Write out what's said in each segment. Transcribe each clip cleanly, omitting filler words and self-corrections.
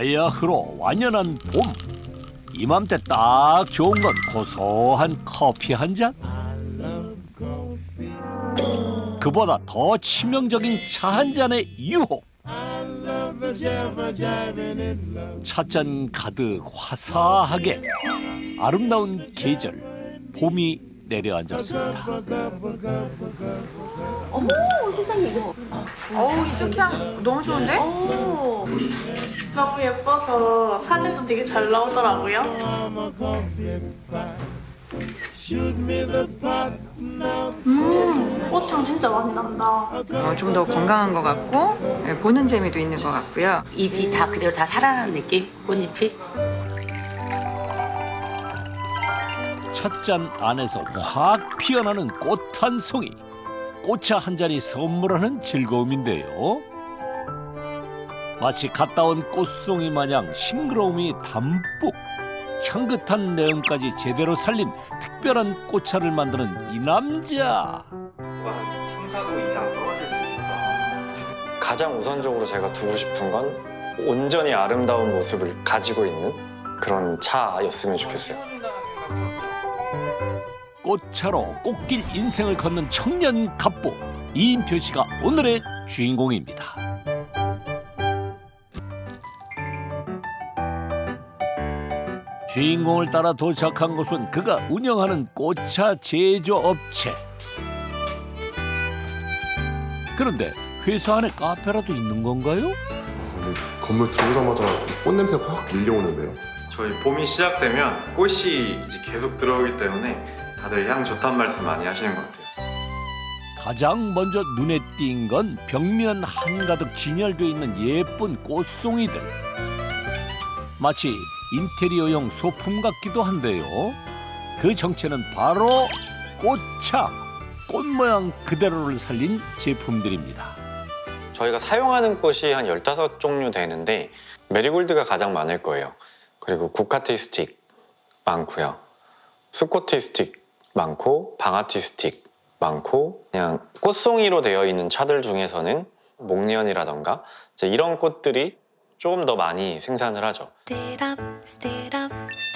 바야흐로 완연한 봄. 이맘때 딱 좋은 건 고소한 커피 한 잔. 그보다 더 치명적인 차 한 잔의 유혹. 찻잔 가득 화사하게 아름다운 계절 봄이 내려앉았습니다. 어머 세상에 이거. 어우 이렇게 너무 좋은데? 너무 예뻐서 사진도 되게 잘 나오더라고요. 꽃향 진짜 많이 난다. 좀 더 건강한 것 같고 보는 재미도 있는 것 같고요. 잎이 다 그대로 다 살아나는 느낌? 꽃잎이? 찻잔 안에서 확 피어나는 꽃 한 송이. 꽃차 한 잔이 선물하는 즐거움인데요. 마치 갔다 온 꽃송이 마냥 싱그러움이 담뿍. 향긋한 내음까지 제대로 살린 특별한 꽃차를 만드는 이 남자. 한 3, 4도 이상 떨어질 수 있어서 가장 우선적으로 제가 두고 싶은 건 온전히 아름다운 모습을 가지고 있는 그런 차였으면 좋겠어요. 꽃차로 꽃길 인생을 걷는 청년 갑부 이인표 씨가 오늘의 주인공입니다. 주인공을 따라 도착한 곳은 그가 운영하는 꽃차 제조업체. 그런데 회사 안에 카페라도 있는 건가요? 근데 건물 들어오자마자 꽃냄새가 확 밀려오는데요. 저희 봄이 시작되면 꽃이 이제 계속 들어오기 때문에 다들 향 좋단 말씀 많이 하시는 것 같아요. 가장 먼저 눈에 띈 건 벽면 한가득 진열되어 있는 예쁜 꽃송이들. 마치 인테리어용 소품 같기도 한데요. 그 정체는 바로 꽃차. 꽃 모양 그대로를 살린 제품들입니다. 저희가 사용하는 꽃이 한 15종류 되는데 메리골드가 가장 많을 거예요. 그리고 국화티 스틱 많고요. 수코티 스틱 많고 방아티 스틱 많고 그냥 꽃송이로 되어 있는 차들 중에서는 목련이라던가 이제 이런 꽃들이 조금 더 많이 생산을 하죠.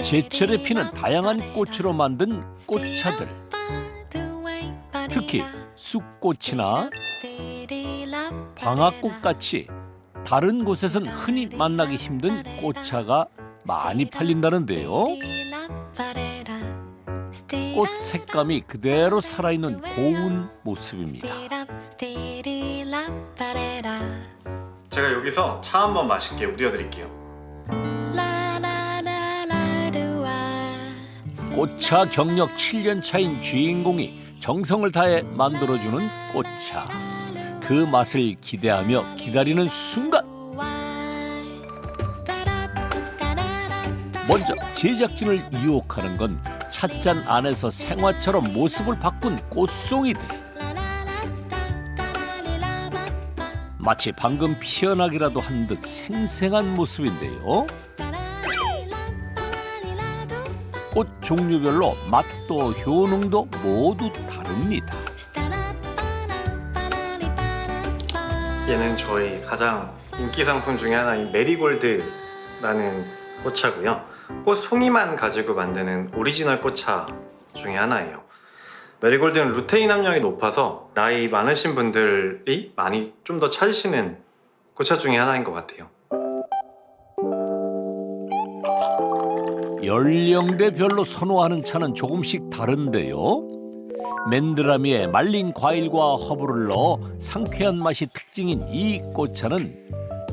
제철에 피는 다양한 꽃으로 만든 꽃차들. 특히 쑥꽃이나 방아꽃같이 다른 곳에선 흔히 만나기 힘든 꽃차가 많이 팔린다는데요. 꽃 색감이 그대로 살아있는 고운 모습입니다. 제가 여기서 차 한번 맛있게 우려드릴게요. 꽃차 경력 7년 차인 주인공이 정성을 다해 만들어주는 꽃차. 그 맛을 기대하며 기다리는 순간 먼저 제작진을 유혹하는 건 찻잔 안에서 생화처럼 모습을 바꾼 꽃송이들. 마치 방금 피어나기라도 한 듯 생생한 모습인데요. 꽃 종류별로 맛도 효능도 모두 다릅니다. 얘는 저희 가장 인기 상품 중에 하나인 메리골드라는 꽃차고요. 꽃송이만 가지고 만드는 오리지널 꽃차 중에 하나예요. 메리골드는 루테인 함량이 높아서 나이 많으신 분들이 많이 좀 더 찾으시는 꽃차 중에 하나인 것 같아요. 연령대별로 선호하는 차는 조금씩 다른데요. 맨드라미에 말린 과일과 허브를 넣어 상쾌한 맛이 특징인 이 꽃차는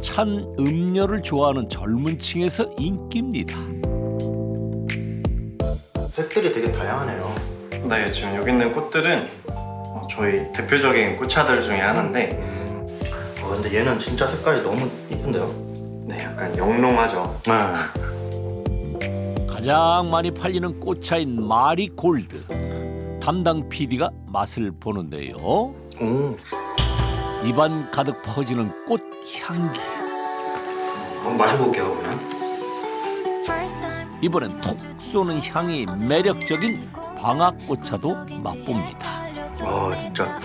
찬 음료를 좋아하는 젊은 층에서 인기입니다. 색들이 되게 다양하네요. 네, 지금 여기 있는 꽃들은 저희 대표적인 꽃차들 중에 하나인데 근데 얘는 진짜 색깔이 너무 이쁜데요? 네, 약간 영롱하죠. 네. 가장 많이 팔리는 꽃차인 마리골드. 담당 PD가 맛을 보는데요. 오, 입안 가득 퍼지는 꽃 향기. 한번 마셔볼게요, 그러면. 이번엔 톡 쏘는 향이 매력적인 방아꽃차도 맛봅니다. 진짜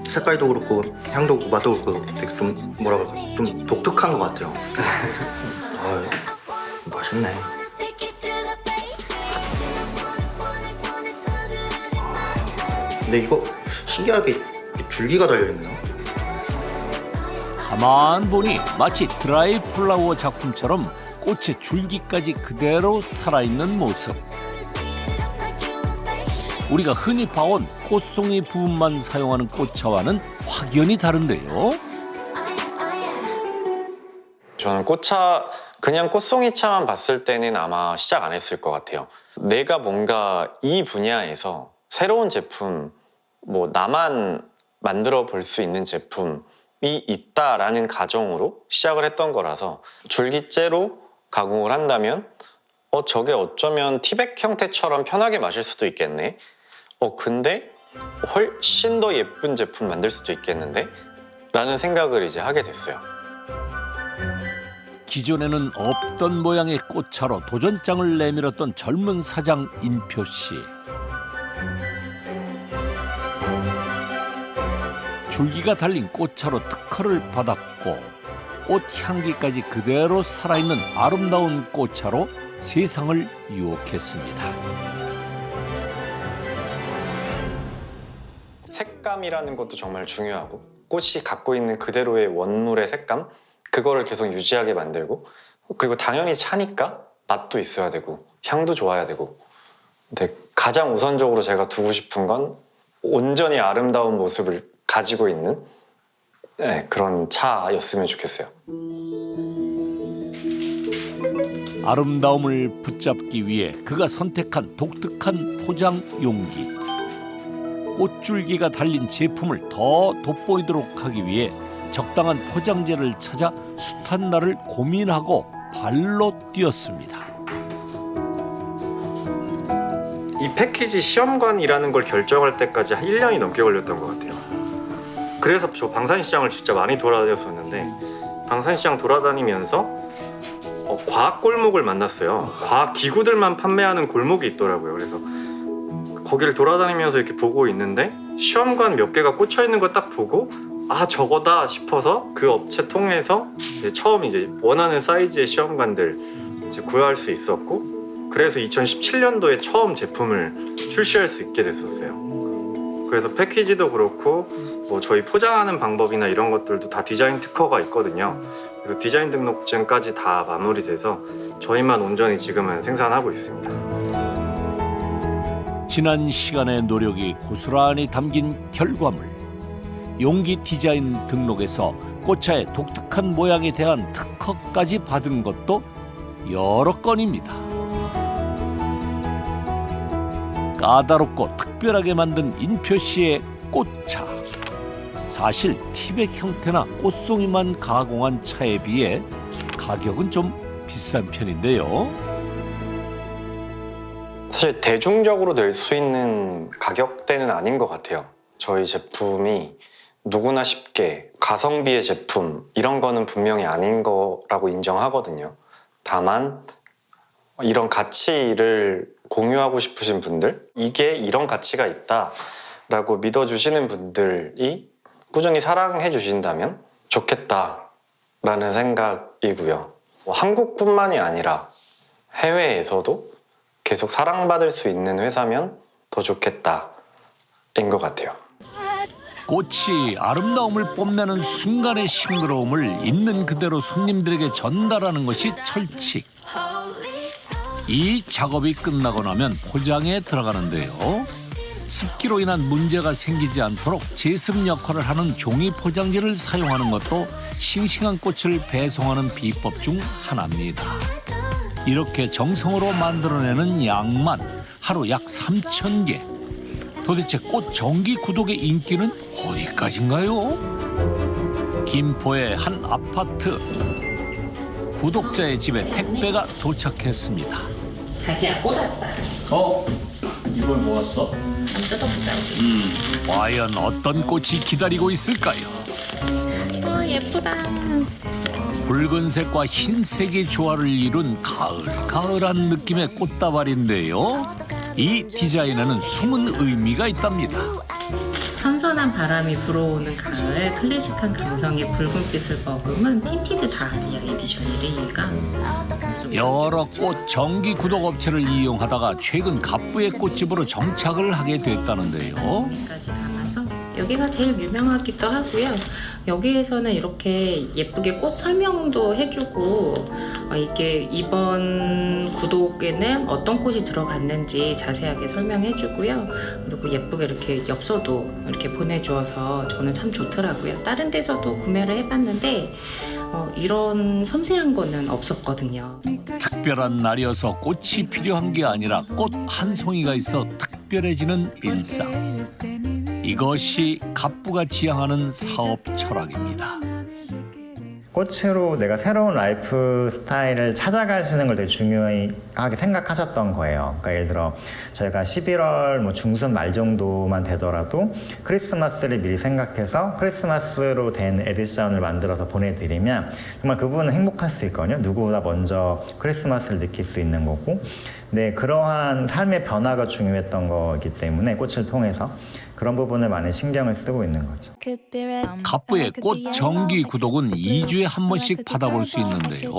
색깔도 그렇고 향도 그렇고 맛도 그렇고 되게 좀 뭐라 그럴까 좀 독특한 것 같아요. 맛있네. 근데 이거 신기하게 줄기가 달려있네요. 가만 보니 마치 드라이 플라워 작품처럼 꽃의 줄기까지 그대로 살아있는 모습. 우리가 흔히 봐온 꽃송이 부분만 사용하는 꽃차와는 확연히 다른데요. 저는 꽃차 그냥 꽃송이차만 봤을 때는 아마 시작 안 했을 것 같아요. 내가 뭔가 이 분야에서 새로운 제품, 뭐 나만 만들어 볼 수 있는 제품이 있다라는 가정으로 시작을 했던 거라서 줄기째로 가공을 한다면 저게 어쩌면 티백 형태처럼 편하게 마실 수도 있겠네. 근데 훨씬 더 예쁜 제품 만들 수도 있겠는데? 라는 생각을 이제 하게 됐어요. 기존에는 없던 모양의 꽃차로 도전장을 내밀었던 젊은 사장 인표 씨. 줄기가 달린 꽃차로 특허를 받았고 꽃 향기까지 그대로 살아있는 아름다운 꽃차로 세상을 유혹했습니다. 색감이라는 것도 정말 중요하고 꽃이 갖고 있는 그대로의 원물의 색감 그거를 계속 유지하게 만들고 그리고 당연히 차니까 맛도 있어야 되고 향도 좋아야 되고 근데 가장 우선적으로 제가 두고 싶은 건 온전히 아름다운 모습을 가지고 있는 그런 차였으면 좋겠어요. 아름다움을 붙잡기 위해 그가 선택한 독특한 포장 용기. 꽃줄기가 달린 제품을 더 돋보이도록 하기 위해 적당한 포장재를 찾아 숱한 날을 고민하고 발로 뛰었습니다. 이 패키지 시험관이라는 걸 결정할 때까지 한 1년이 넘게 걸렸던 것 같아요. 그래서 저 방산시장을 진짜 많이 돌아다녔었는데 방산시장 돌아다니면서 과학 골목을 만났어요. 과학 기구들만 판매하는 골목이 있더라고요. 그래서 거기를 돌아다니면서 이렇게 보고 있는데 시험관 몇 개가 꽂혀 있는 거 딱 보고 저거다 싶어서 그 업체 통해서 이제 처음 이제 원하는 사이즈의 시험관들 이제 구할 수 있었고 그래서 2017년도에 처음 제품을 출시할 수 있게 됐었어요. 그래서 패키지도 그렇고 뭐 저희 포장하는 방법이나 이런 것들도 다 디자인 특허가 있거든요. 그래서 디자인 등록증까지 다 마무리돼서 저희만 온전히 지금은 생산하고 있습니다. 지난 시간의 노력이 고스란히 담긴 결과물. 용기 디자인 등록에서 꽃차의 독특한 모양에 대한 특허까지 받은 것도 여러 건입니다. 까다롭고 특별하게 만든 인표 씨의 꽃차. 사실 티백 형태나 꽃송이만 가공한 차에 비해 가격은 좀 비싼 편인데요. 사실 대중적으로 낼 수 있는 가격대는 아닌 것 같아요. 저희 제품이 누구나 쉽게 가성비의 제품 이런 거는 분명히 아닌 거라고 인정하거든요. 다만 이런 가치를 공유하고 싶으신 분들 이게 이런 가치가 있다라고 믿어주시는 분들이 꾸준히 사랑해 주신다면 좋겠다라는 생각이고요. 한국뿐만이 아니라 해외에서도 계속 사랑받을 수 있는 회사면 더 좋겠다인 것 같아요. 꽃이 아름다움을 뽐내는 순간의 싱그러움을 있는 그대로 손님들에게 전달하는 것이 철칙. 이 작업이 끝나고 나면 포장에 들어가는데요. 습기로 인한 문제가 생기지 않도록 제습 역할을 하는 종이 포장지를 사용하는 것도 싱싱한 꽃을 배송하는 비법 중 하나입니다. 이렇게 정성으로 만들어내는 양만 하루 약 3,000개. 도대체 꽃 정기 구독의 인기는 어디까지인가요? 김포의 한 아파트. 구독자의 집에 택배가 도착했습니다. 자기야 꽂았다. 이걸 모았어? 한번 뜯어보자. 과연 어떤 꽃이 기다리고 있을까요? 예쁘다. 붉은색과 흰색의 조화를 이룬 가을가을한 느낌의 꽃다발인데요. 이 디자인에는 숨은 의미가 있답니다. 탄산 시원한 바람이 불어오는 가을, 클래식한 감성의 붉은빛을 머금은 틴티드 다리아 에디션이래, 얘가. 여러 꽃 정기 구독 업체를 이용하다가 최근 갑부의 꽃집으로 정착을 하게 됐다는데요. 여기까지 담아서 여기가 제일 유명하기도 하고요. 여기에서는 이렇게 예쁘게 꽃 설명도 해주고 이게 이번 구독에는 어떤 꽃이 들어갔는지 자세하게 설명해주고요. 그리고 예쁘게 이렇게 엽서도 이렇게 보내주어서 저는 참 좋더라고요. 다른 데서도 구매를 해봤는데 이런 섬세한 거는 없었거든요. 특별한 날이어서 꽃이 필요한 게 아니라 꽃 한 송이가 있어 특별해지는 일상. 이것이 갑부가 지향하는 사업 철학입니다. 꽃으로 내가 새로운 라이프 스타일을 찾아가시는 걸 되게 중요하게 생각하셨던 거예요. 그러니까 예를 들어 저희가 11월 중순 말 정도만 되더라도 크리스마스를 미리 생각해서 크리스마스로 된 에디션을 만들어서 보내드리면 정말 그분은 행복할 수 있거든요. 누구보다 먼저 크리스마스를 느낄 수 있는 거고. 네, 그러한 삶의 변화가 중요했던 거기 때문에 꽃을 통해서 그런 부분을 많이 신경을 쓰고 있는 거죠. 갑부의 꽃 정기 구독은 2주에 한 번씩 받아볼 수 있는데요.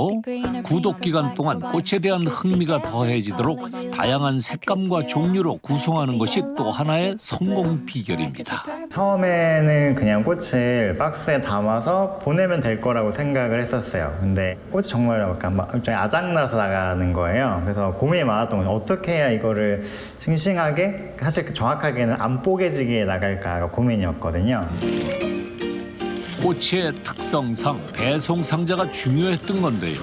구독 기간 동안 꽃에 대한 흥미가 더해지도록 다양한 색감과 종류로 구성하는 것이 또 하나의 성공 비결입니다. 처음에는 그냥 꽃을 박스에 담아서 보내면 될 거라고 생각을 했었어요. 근데 꽃이 정말 약간 아작나서 나가는 거예요. 그래서 고민이 많았던 거예요. 어떻게 해야 이거를 싱싱하게, 사실 정확하게는 안 뽀개지게 나갈까 고민이었거든요. 꽃의 특성상 배송 상자가 중요했던 건데요.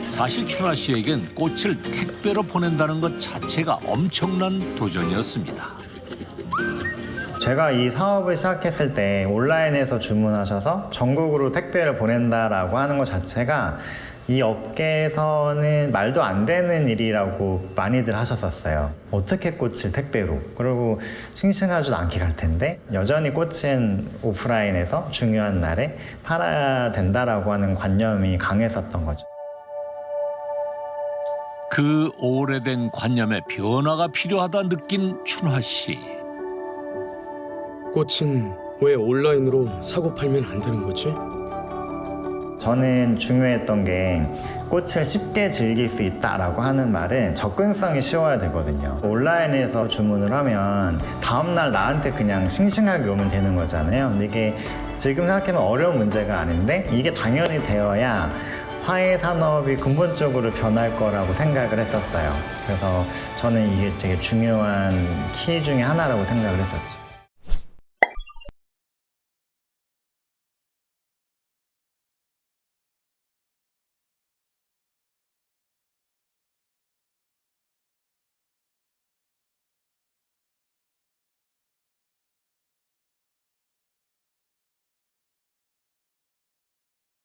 사실 춘하 씨에겐 꽃을 택배로 보낸다는 것 자체가 엄청난 도전이었습니다. 제가 이 사업을 시작했을 때 온라인에서 주문하셔서 전국으로 택배를 보낸다라고 하는 것 자체가 이 업계에서는 말도 안 되는 일이라고 많이들 하셨었어요. 어떻게 꽃을 택배로, 그리고 싱싱하지도 않게 갈 텐데 여전히 꽃은 오프라인에서 중요한 날에 팔아야 된다라고 하는 관념이 강했었던 거죠. 그 오래된 관념에 변화가 필요하다 느낀 춘하 씨. 꽃은 왜 온라인으로 사고 팔면 안 되는 거지? 저는 중요했던 게 꽃을 쉽게 즐길 수 있다라고 하는 말은 접근성이 쉬워야 되거든요. 온라인에서 주문을 하면 다음날 나한테 그냥 싱싱하게 오면 되는 거잖아요. 근데 이게 지금 생각하면 어려운 문제가 아닌데 이게 당연히 되어야 화훼 산업이 근본적으로 변할 거라고 생각을 했었어요. 그래서 저는 이게 되게 중요한 키 중에 하나라고 생각을 했었죠.